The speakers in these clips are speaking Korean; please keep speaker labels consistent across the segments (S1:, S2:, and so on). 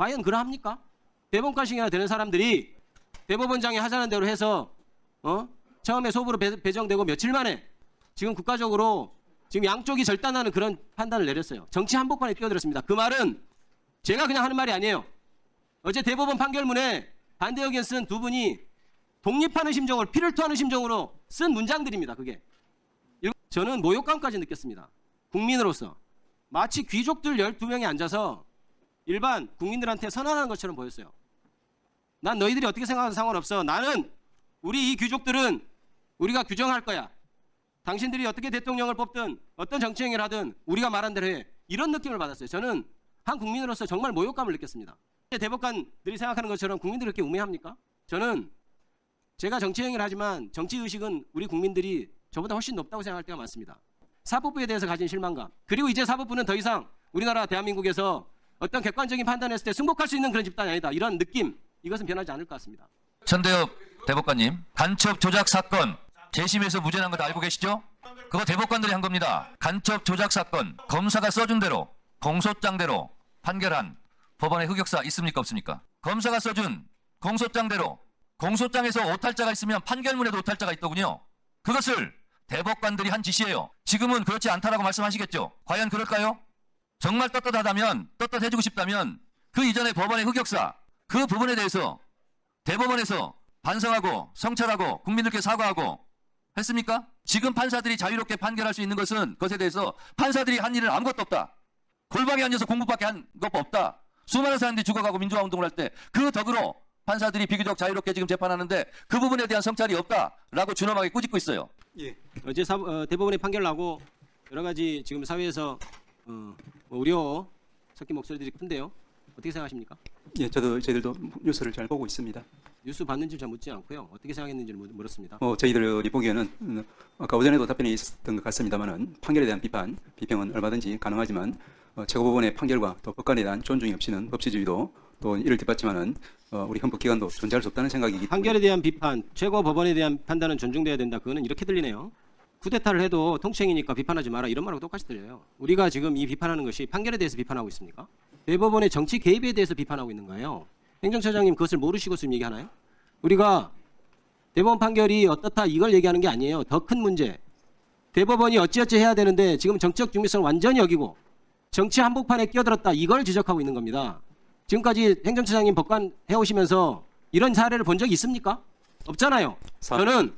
S1: 과연 그러합니까? 대법관식이나 되는 사람들이 대법원장이 하자는 대로 해서 처음에 소부로 배정되고 며칠 만에 지금 국가적으로 지금 양쪽이 절단하는 그런 판단을 내렸어요. 정치 한복판에 뛰어들었습니다. 그 말은 제가 그냥 하는 말이 아니에요. 어제 대법원 판결문에 반대 의견 쓴 두 분이 독립하는 심정으로 피를 토하는 심정으로 쓴 문장들입니다. 그게. 저는 모욕감까지 느꼈습니다. 국민으로서. 마치 귀족들 12명이 앉아서 일반 국민들한테 선언하는 것처럼 보였어요. 난 너희들이 어떻게 생각하든 상관없어. 나는 우리 이 귀족들은 우리가 규정할 거야. 당신들이 어떻게 대통령을 뽑든 어떤 정치 행위를 하든 우리가 말한 대로 해. 이런 느낌을 받았어요. 저는 한 국민으로서 정말 모욕감을 느꼈습니다. 대법관들이 생각하는 것처럼 국민들이 그렇게 우매합니까? 저는 제가 정치 행위를 하지만 정치 의식은 우리 국민들이 저보다 훨씬 높다고 생각할 때가 많습니다. 사법부에 대해서 가진 실망감. 그리고 이제 사법부는 더 이상 우리나라 대한민국에서 어떤 객관적인 판단을 했을 때 승복할 수 있는 그런 집단이 아니다. 이런 느낌. 이것은 변하지 않을 것 같습니다.
S2: 천대엽 대법관님, 간첩 조작 사건 재심에서 무죄 난 것도 알고 계시죠? 그거 대법관들이 한 겁니다. 간첩 조작 사건 검사가 써준 대로 공소장대로 판결한 법원의 흑역사 있습니까 없습니까? 검사가 써준 공소장대로 공소장에서 오탈자가 있으면 판결문에도 오탈자가 있더군요. 그것을 대법관들이 한 짓이에요. 지금은 그렇지 않다라고 말씀하시겠죠? 과연 그럴까요? 정말 떳떳하다면, 떳떳해지고 싶다면 그 이전의 법원의 흑역사 그 부분에 대해서 대법원에서 반성하고 성찰하고 국민들께 사과하고 했습니까? 지금 판사들이 자유롭게 판결할 수 있는 것에 대해서 판사들이 한 일은 아무것도 없다. 골방에 앉아서 공부밖에 한 것 없다. 수많은 사람들이 죽어가고 민주화 운동을 할 때 그 덕으로 판사들이 비교적 자유롭게 지금 재판하는데 그 부분에 대한 성찰이 없다라고 준엄하게 꾸짖고 있어요.
S1: 예. 어제 대법원의 판결 나고 여러 가지 지금 사회에서 우려 섞인 목소리들이 큰데요. 어떻게 생각하십니까?
S3: 예, 저희들도 뉴스를 잘 보고 있습니다.
S1: 뉴스 봤는지 잘 묻지 않고요. 어떻게 생각했는지를 물었습니다.
S3: 저희들이 보기에는 아까 오전에도 답변이 있었던 것 같습니다만은 판결에 대한 비평은 얼마든지 가능하지만 최고법원의 판결과 또 법관에 대한 존중이 없이는 법치주의도 또 이를 뒷받지만은 우리 헌법기관도 존재할 수 없다는 생각이기 때문에
S1: 판결에 대한 비판, 최고법원에 대한 판단은 존중돼야 된다. 그거는 이렇게 들리네요. 쿠데타를 해도 통치행위니까 비판하지 마라. 이런 말하고 똑같이 들려요. 우리가 지금 이 비판하는 것이 판결에 대해서 비판하고 있습니까? 대법원의 정치 개입에 대해서 비판하고 있는 거예요. 행정처장님 그것을 모르시고 지금 얘기하나요? 우리가 대법원 판결이 어떻다 이걸 얘기하는 게 아니에요. 더 큰 문제. 대법원이 어찌어찌 해야 되는데 지금 정치적 중립성을 완전히 여기고 정치 한복판에 끼어들었다. 이걸 지적하고 있는 겁니다. 지금까지 행정처장님 법관 해오시면서 이런 사례를 본 적이 있습니까? 없잖아요. 저는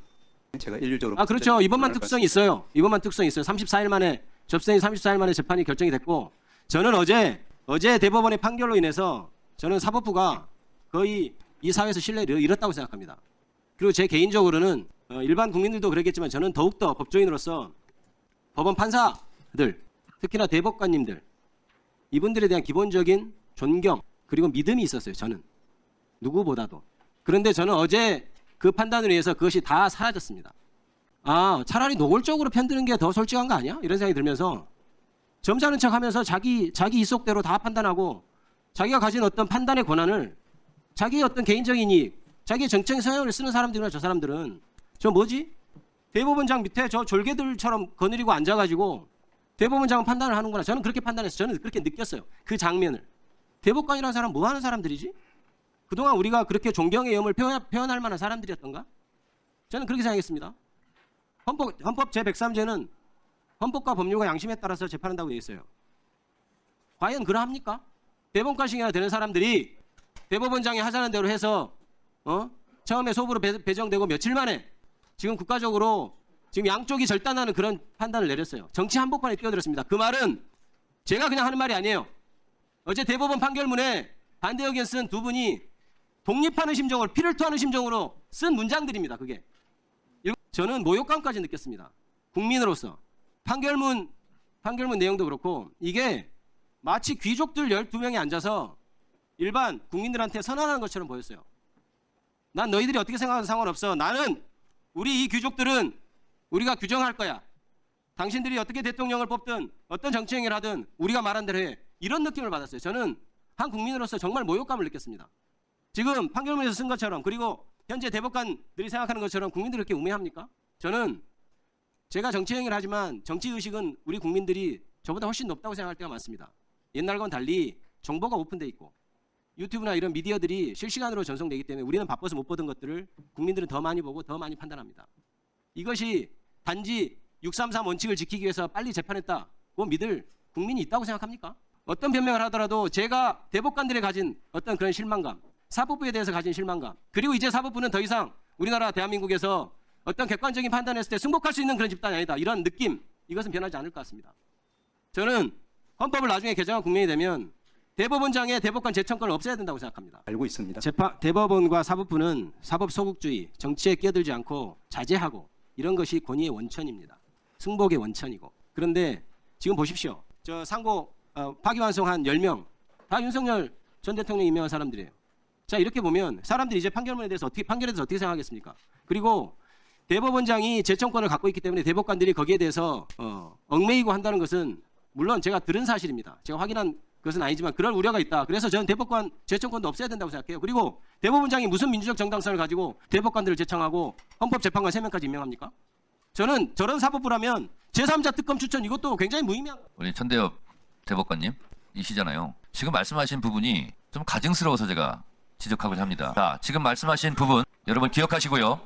S3: 제가 일률적으로
S1: 그렇죠. 이번만 특수성이 있어요. 이번만 특수성이 있어요. 34일 만에 접수된 34일 만에 재판이 결정이 됐고 저는 어제 대법원의 판결로 인해서 저는 사법부가 거의 이 사회에서 신뢰를 잃었다고 생각합니다. 그리고 제 개인적으로는 일반 국민들도 그랬겠지만 저는 더욱더 법조인으로서 법원 판사들 특히나 대법관님들 이분들에 대한 기본적인 존경 그리고 믿음이 있었어요. 저는 누구보다도. 그런데 저는 어제 그 판단을 위해서 그것이 다 사라졌습니다. 차라리 노골적으로 편드는 게 더 솔직한 거 아니야? 이런 생각이 들면서 점잖은 척하면서 자기 이속대로 다 판단하고 자기가 가진 어떤 판단의 권한을 자기의 어떤 개인적인 이익, 자기의 정치적 성향을 쓰는 사람들이나 저 사람들은 저 뭐지? 대법원장 밑에 저 졸개들처럼 거느리고 앉아가지고 대법원장은 판단을 하는구나. 저는 그렇게 판단해서 저는 그렇게 느꼈어요. 그 장면을. 대법관이라는 사람 뭐 하는 사람들이지? 그동안 우리가 그렇게 존경의 염을 표현할 만한 사람들이었던가? 저는 그렇게 생각했습니다. 헌법 제103조는 헌법과 법률과 양심에 따라서 재판한다고 되어 있어요. 과연 그러합니까? 대법관식이나 되는 사람들이 대법원장이 하자는 대로 해서 처음에 소부로 배정되고 며칠 만에 지금 국가적으로 지금 양쪽이 절단하는 그런 판단을 내렸어요. 정치 한복판에 뛰어들었습니다. 그 말은 제가 그냥 하는 말이 아니에요. 어제 대법원 판결문에 반대 의견 쓴 두 분이 독립하는 심정으로 피를 토하는 심정으로 쓴 문장들입니다. 그게. 저는 모욕감까지 느꼈습니다. 국민으로서. 판결문 내용도 그렇고 이게 마치 귀족들 12명이 앉아서 일반 국민들한테 선언하는 것처럼 보였어요. 난 너희들이 어떻게 생각하든 상관없어. 나는 우리 이 귀족들은 우리가 규정할 거야. 당신들이 어떻게 대통령을 뽑든 어떤 정치 행위를 하든 우리가 말한 대로 해. 이런 느낌을 받았어요. 저는 한 국민으로서 정말 모욕감을 느꼈습니다. 지금 판결문에서 쓴 것처럼 그리고 현재 대법관들이 생각하는 것처럼 국민들이 그렇게 우매합니까? 저는 제가 정치 행위를 하지만 정치 의식은 우리 국민들이 저보다 훨씬 높다고 생각할 때가 많습니다. 옛날과는 달리 정보가 오픈돼 있고 유튜브나 이런 미디어들이 실시간으로 전송되기 때문에 우리는 바빠서 못 보던 것들을 국민들은 더 많이 보고 더 많이 판단합니다. 이것이 단지 633 원칙을 지키기 위해서 빨리 재판했다고 믿을 국민이 있다고 생각합니까? 어떤 변명을 하더라도 제가 대법관들이 가진 어떤 그런 실망감, 사법부에 대해서 가진 실망감, 그리고 이제 사법부는 더 이상 우리나라 대한민국에서 어떤 객관적인 판단을 했을 때 승복할 수 있는 그런 집단이 아니다. 이런 느낌, 이것은 변하지 않을 것 같습니다. 저는 헌법을 나중에 개정한 국민이 되면 대법원장의 대법관 제청권을 없애야 된다고 생각합니다.
S3: 알고 있습니다.
S1: 대법원과 사법부는 사법 소극주의, 정치에 끼어들지 않고 자제하고 이런 것이 권위의 원천입니다. 승복의 원천이고. 그런데 지금 보십시오. 저 상고 파기환송한 10명 다 윤석열 전 대통령이 임명한 사람들이에요. 자, 이렇게 보면 사람들이 이제 판결에 대해서 어떻게 생각하겠습니까? 그리고 대법원장이 제청권을 갖고 있기 때문에 대법관들이 거기에 대해서 얽매이고 한다는 것은 물론 제가 들은 사실입니다. 제가 확인한 것은 아니지만 그럴 우려가 있다. 그래서 저는 대법관 제청권도 없애야 된다고 생각해요. 그리고 대법원장이 무슨 민주적 정당성을 가지고 대법관들을 제청하고 헌법재판관 3명까지 임명합니까? 저는 저런 사법부라면 제3자 특검 추천 이것도 굉장히 무의미한.
S2: 우리 천대엽 대법관님이시잖아요. 지금 말씀하신 부분이 좀 가증스러워서 제가 지적하고자 합니다. 자, 지금 말씀하신 부분 여러분 기억하시고요.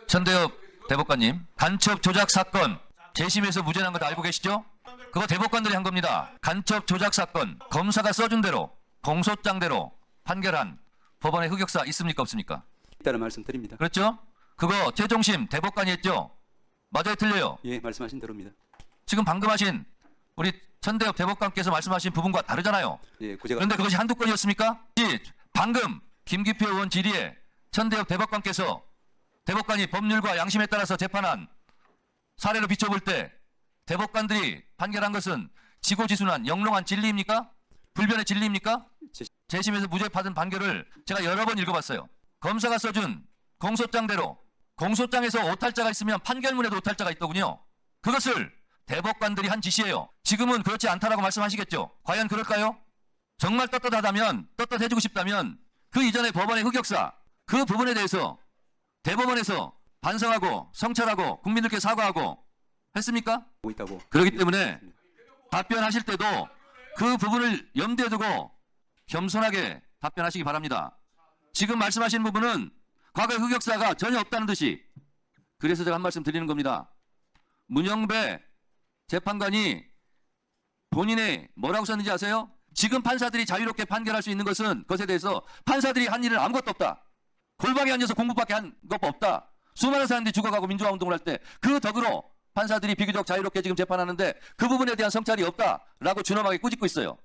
S2: 천대엽 대법관님, 간첩 조작 사건 재심에서 무죄난 거 다 알고 계시죠? 그거 대법관들이 한 겁니다. 간첩 조작 사건 검사가 써준 대로 공소장대로 판결한 법원의 흑역사 있습니까 없습니까?
S3: 있다는 말씀 드립니다.
S2: 그렇죠? 그거 최종심 대법관이 했죠? 맞아요 틀려요?
S3: 예, 말씀하신 대로입니다.
S2: 지금 방금 하신 우리 천대엽 대법관께서 말씀하신 부분과 다르잖아요.
S3: 예, 구제가
S2: 그런데 그것이 한두 건이었습니까? 방금 김기표 의원 질의에 천대엽 대법관께서 대법관이 법률과 양심에 따라서 재판한 사례로 비춰볼 때 대법관들이 판결한 것은 지고지순한 영롱한 진리입니까? 불변의 진리입니까? 재심에서 무죄 받은 판결을 제가 여러 번 읽어봤어요. 검사가 써준 공소장대로 공소장에서 오탈자가 있으면 판결문에도 오탈자가 있더군요. 그것을 대법관들이 한 짓이에요. 지금은 그렇지 않다라고 말씀하시겠죠. 과연 그럴까요? 정말 떳떳하다면, 떳떳해지고 싶다면 그 이전의 법원의 흑역사, 그 부분에 대해서 대법원에서 반성하고 성찰하고 국민들께 사과하고 했습니까?
S3: 보고 있다고.
S2: 그렇기 때문에 답변하실 때도 그 부분을 염두에 두고 겸손하게 답변하시기 바랍니다. 지금 말씀하신 부분은 과거의 흑역사가 전혀 없다는 듯이, 그래서 제가 한 말씀 드리는 겁니다. 문영배 재판관이 본인의 뭐라고 썼는지 아세요? 지금 판사들이 자유롭게 판결할 수 있는 것에 대해서 판사들이 한 일은 아무것도 없다. 골방에 앉아서 공부밖에 한 것 없다. 수많은 사람들이 죽어가고 민주화 운동을 할 때 그 덕으로 판사들이 비교적 자유롭게 지금 재판하는데 그 부분에 대한 성찰이 없다라고 준엄하게 꾸짖고 있어요.